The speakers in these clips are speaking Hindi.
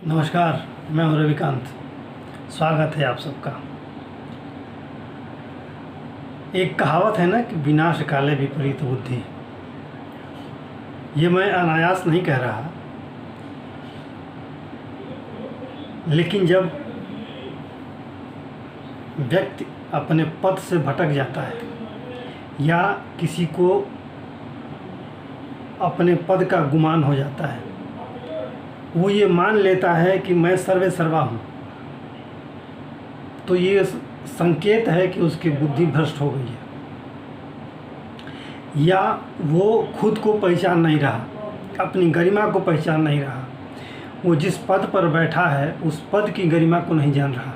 नमस्कार, मैं हूं रविकांत। स्वागत है आप सबका। एक कहावत है ना कि विनाश काले विपरीत बुद्धि। ये मैं अनायास नहीं कह रहा, लेकिन जब व्यक्ति अपने पद से भटक जाता है या किसी को अपने पद का गुमान हो जाता है, वो ये मान लेता है कि मैं सर्वे सर्वा हूँ, तो ये संकेत है कि उसकी बुद्धि भ्रष्ट हो गई है या वो खुद को पहचान नहीं रहा, अपनी गरिमा को पहचान नहीं रहा। वो जिस पद पर बैठा है उस पद की गरिमा को नहीं जान रहा,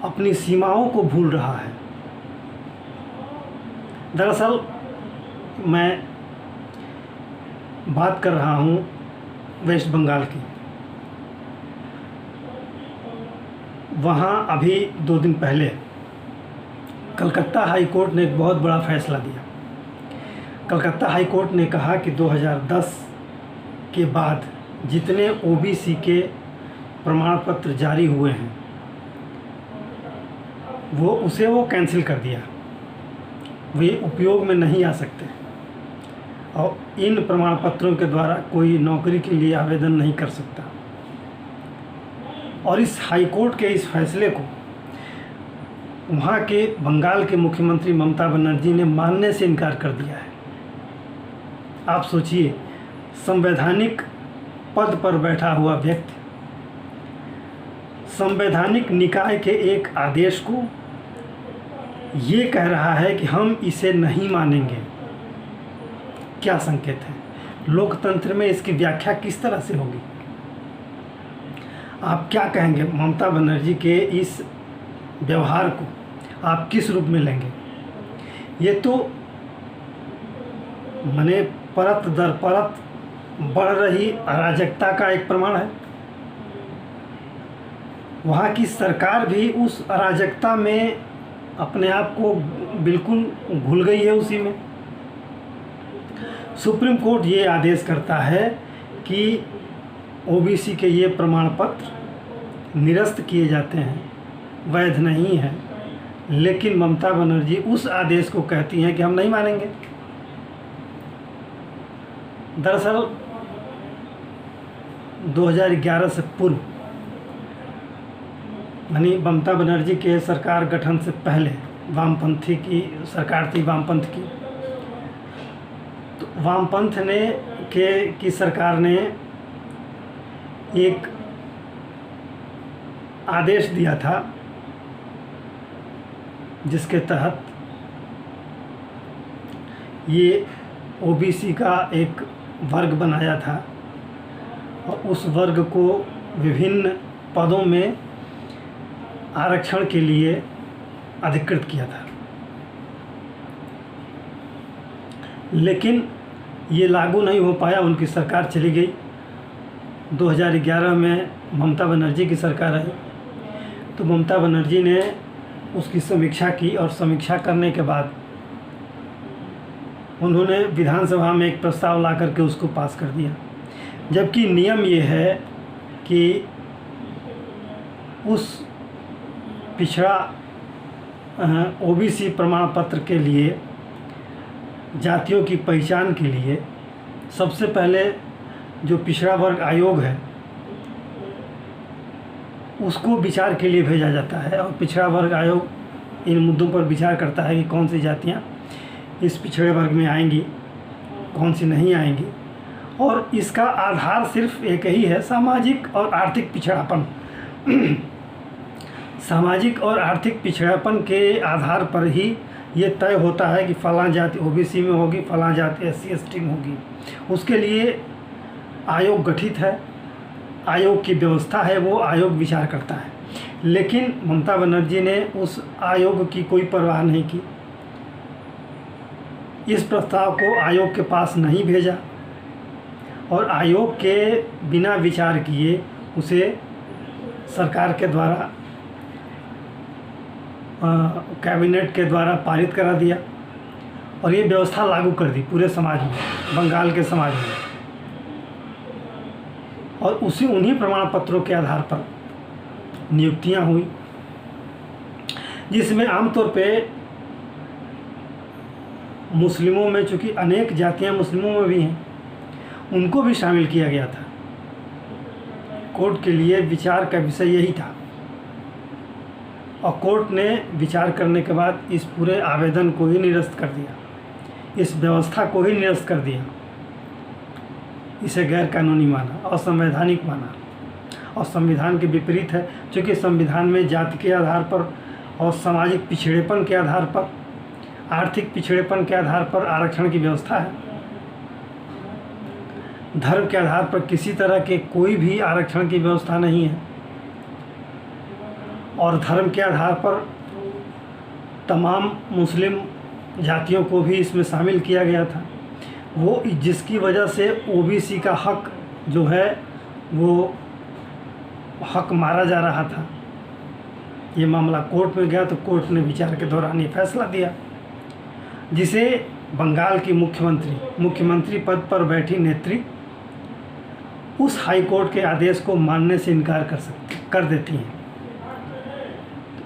अपनी सीमाओं को भूल रहा है। दरअसल मैं बात कर रहा हूँ वेस्ट बंगाल की। वहाँ अभी 2 दिन पहले कलकत्ता हाई कोर्ट ने एक बहुत बड़ा फैसला दिया। कलकत्ता हाई कोर्ट ने कहा कि 2010 के बाद जितने ओबीसी के प्रमाण पत्र जारी हुए हैं वो कैंसिल कर दिया। वे उपयोग में नहीं आ सकते और इन प्रमाण पत्रों के द्वारा कोई नौकरी के लिए आवेदन नहीं कर सकता। और इस हाई कोर्ट के इस फैसले को वहाँ के बंगाल के मुख्यमंत्री ममता बनर्जी ने मानने से इनकार कर दिया है। आप सोचिए, संवैधानिक पद पर बैठा हुआ व्यक्ति संवैधानिक निकाय के एक आदेश को ये कह रहा है कि हम इसे नहीं मानेंगे। क्या संकेत है? लोकतंत्र में इसकी व्याख्या किस तरह से होगी? आप क्या कहेंगे? ममता बनर्जी के इस व्यवहार को आप किस रूप में लेंगे? ये तो माने परत दर परत बढ़ रही अराजकता का एक प्रमाण है। वहाँ की सरकार भी उस अराजकता में अपने आप को बिल्कुल भूल गई है। उसी में सुप्रीम कोर्ट ये आदेश करता है कि ओबीसी के ये प्रमाण पत्र निरस्त किए जाते हैं, वैध नहीं है, लेकिन ममता बनर्जी उस आदेश को कहती हैं कि हम नहीं मानेंगे। दरअसल 2011 से पूर्व, यानी ममता बनर्जी के सरकार गठन से पहले वामपंथी की सरकार थी, वामपंथ की। तो वामपंथ की सरकार ने एक आदेश दिया था जिसके तहत ये ओबीसी का एक वर्ग बनाया था और उस वर्ग को विभिन्न पदों में आरक्षण के लिए अधिकृत किया था। लेकिन ये लागू नहीं हो पाया, उनकी सरकार चली गई। 2011 में ममता बनर्जी की सरकार आई, तो ममता बनर्जी ने उसकी समीक्षा की और समीक्षा करने के बाद उन्होंने विधानसभा में एक प्रस्ताव ला करके उसको पास कर दिया। जबकि नियम ये है कि उस पिछड़ा ओबीसी प्रमाण पत्र के लिए, जातियों की पहचान के लिए सबसे पहले जो पिछड़ा वर्ग आयोग है उसको विचार के लिए भेजा जाता है और पिछड़ा वर्ग आयोग इन मुद्दों पर विचार करता है कि कौन सी जातियाँ इस पिछड़े वर्ग में आएंगी, कौन सी नहीं आएंगी। और इसका आधार सिर्फ एक ही है, सामाजिक और आर्थिक पिछड़ापन। सामाजिक और आर्थिक पिछड़ापन के आधार पर ही ये तय होता है कि फलां जाति ओबीसी में होगी, फलां जाति एससी एसटी में होगी। उसके लिए आयोग गठित है, आयोग की व्यवस्था है, वो आयोग विचार करता है। लेकिन ममता बनर्जी ने उस आयोग की कोई परवाह नहीं की, इस प्रस्ताव को आयोग के पास नहीं भेजा और आयोग के बिना विचार किए उसे सरकार के द्वारा कैबिनेट के द्वारा पारित करा दिया और ये व्यवस्था लागू कर दी पूरे समाज में, बंगाल के समाज में। और उन्हीं प्रमाण पत्रों के आधार पर नियुक्तियां हुई, जिसमें आमतौर पे मुस्लिमों में, चूँकि अनेक जातियां मुस्लिमों में भी हैं, उनको भी शामिल किया गया था। कोर्ट के लिए विचार का विषय यही था और कोर्ट ने विचार करने के बाद इस पूरे आवेदन को ही निरस्त कर दिया, इस व्यवस्था को ही निरस्त कर दिया, इसे गैर कानूनी माना, असंवैधानिक माना और संविधान के विपरीत है। क्योंकि संविधान में जाति के आधार पर और सामाजिक पिछड़ेपन के आधार पर, आर्थिक पिछड़ेपन के आधार पर आरक्षण की व्यवस्था है। धर्म के आधार पर किसी तरह के कोई भी आरक्षण की व्यवस्था नहीं है और धर्म के आधार पर तमाम मुस्लिम जातियों को भी इसमें शामिल किया गया था। वो जिसकी वजह से ओबीसी का हक जो है वो हक मारा जा रहा था। ये मामला कोर्ट में गया तो कोर्ट ने विचार के दौरान ये फैसला दिया, जिसे बंगाल की मुख्यमंत्री पद पर बैठी नेत्री उस हाई कोर्ट के आदेश को मानने से इनकार कर देती हैं।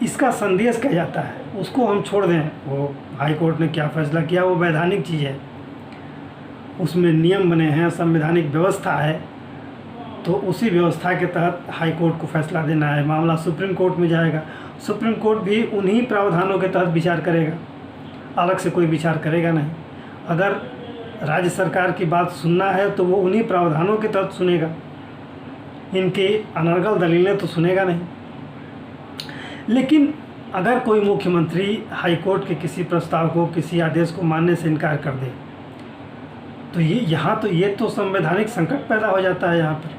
इसका संदेश क्या जाता है उसको हम छोड़ दें, वो हाई कोर्ट ने क्या फैसला किया वो वैधानिक चीज़ है, उसमें नियम बने हैं, संवैधानिक व्यवस्था है, तो उसी व्यवस्था के तहत हाई कोर्ट को फैसला देना है। मामला सुप्रीम कोर्ट में जाएगा, सुप्रीम कोर्ट भी उन्हीं प्रावधानों के तहत विचार करेगा, अलग से कोई विचार करेगा नहीं। अगर राज्य सरकार की बात सुनना है तो वो उन्हीं प्रावधानों के तहत सुनेगा, इनकी अनर्गल दलीलें तो सुनेगा नहीं। लेकिन अगर कोई मुख्यमंत्री हाई कोर्ट के किसी प्रस्ताव को, किसी आदेश को मानने से इनकार कर दे तो ये तो संवैधानिक संकट पैदा हो जाता है यहाँ पर,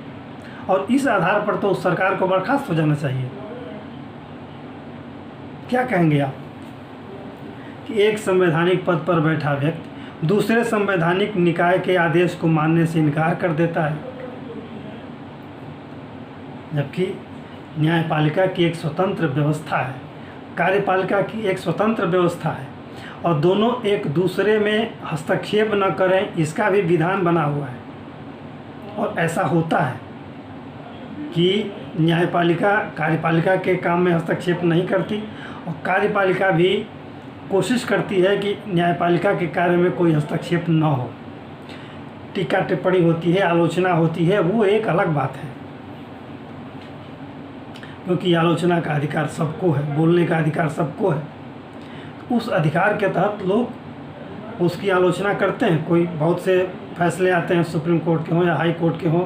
और इस आधार पर तो उस सरकार को बर्खास्त हो जाना चाहिए। क्या कहेंगे आप कि एक संवैधानिक पद पर बैठा व्यक्ति दूसरे संवैधानिक निकाय के आदेश को मानने से इनकार कर देता है, जबकि न्यायपालिका की एक स्वतंत्र व्यवस्था है, कार्यपालिका की एक स्वतंत्र व्यवस्था है और दोनों एक दूसरे में हस्तक्षेप न करें इसका भी विधान बना हुआ है। और ऐसा होता है कि न्यायपालिका कार्यपालिका के काम में हस्तक्षेप नहीं करती और कार्यपालिका भी कोशिश करती है कि न्यायपालिका के कार्य में कोई हस्तक्षेप न हो। टीका टिप्पणी होती है, आलोचना होती है, वो एक अलग बात है, क्योंकि आलोचना का अधिकार सबको है, बोलने का अधिकार सबको है। उस अधिकार के तहत लोग उसकी आलोचना करते हैं। कोई बहुत से फैसले आते हैं सुप्रीम कोर्ट के हों या हाई कोर्ट के हों,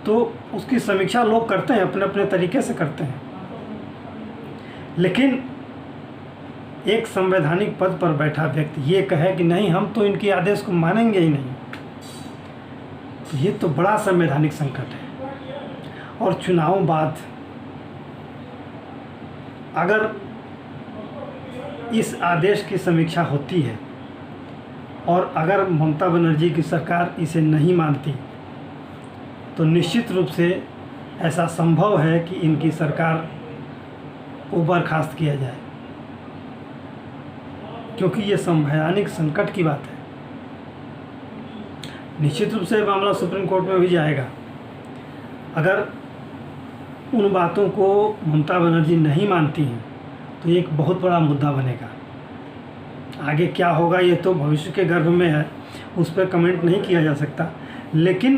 तो उसकी समीक्षा लोग करते हैं, अपने अपने तरीके से करते हैं। लेकिन एक संवैधानिक पद पर बैठा व्यक्ति ये कहे कि नहीं, हम तो इनके आदेश को मानेंगे ही नहीं, तो ये तो बड़ा संवैधानिक संकट है। और चुनाव बाद अगर इस आदेश की समीक्षा होती है और अगर ममता बनर्जी की सरकार इसे नहीं मानती तो निश्चित रूप से ऐसा संभव है कि इनकी सरकार को बर्खास्त किया जाए, क्योंकि ये संवैधानिक संकट की बात है। निश्चित रूप से मामला सुप्रीम कोर्ट में भी जाएगा। अगर उन बातों को ममता बनर्जी नहीं मानती हैं तो एक बहुत बड़ा मुद्दा बनेगा। आगे क्या होगा ये तो भविष्य के गर्भ में है, उस पर कमेंट नहीं किया जा सकता। लेकिन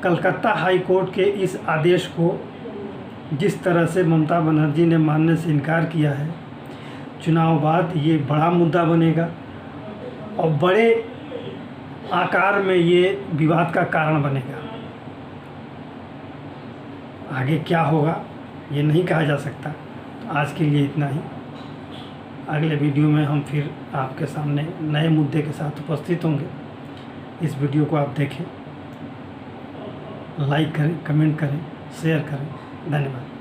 कलकत्ता हाई कोर्ट के इस आदेश को जिस तरह से ममता बनर्जी ने मानने से इनकार किया है, चुनाव बाद ये बड़ा मुद्दा बनेगा और बड़े आकार में ये विवाद का कारण बनेगा। आगे क्या होगा ये नहीं कहा जा सकता। तो आज के लिए इतना ही। अगले वीडियो में हम फिर आपके सामने नए मुद्दे के साथ उपस्थित होंगे। इस वीडियो को आप देखें, लाइक करें, कमेंट करें, शेयर करें। धन्यवाद।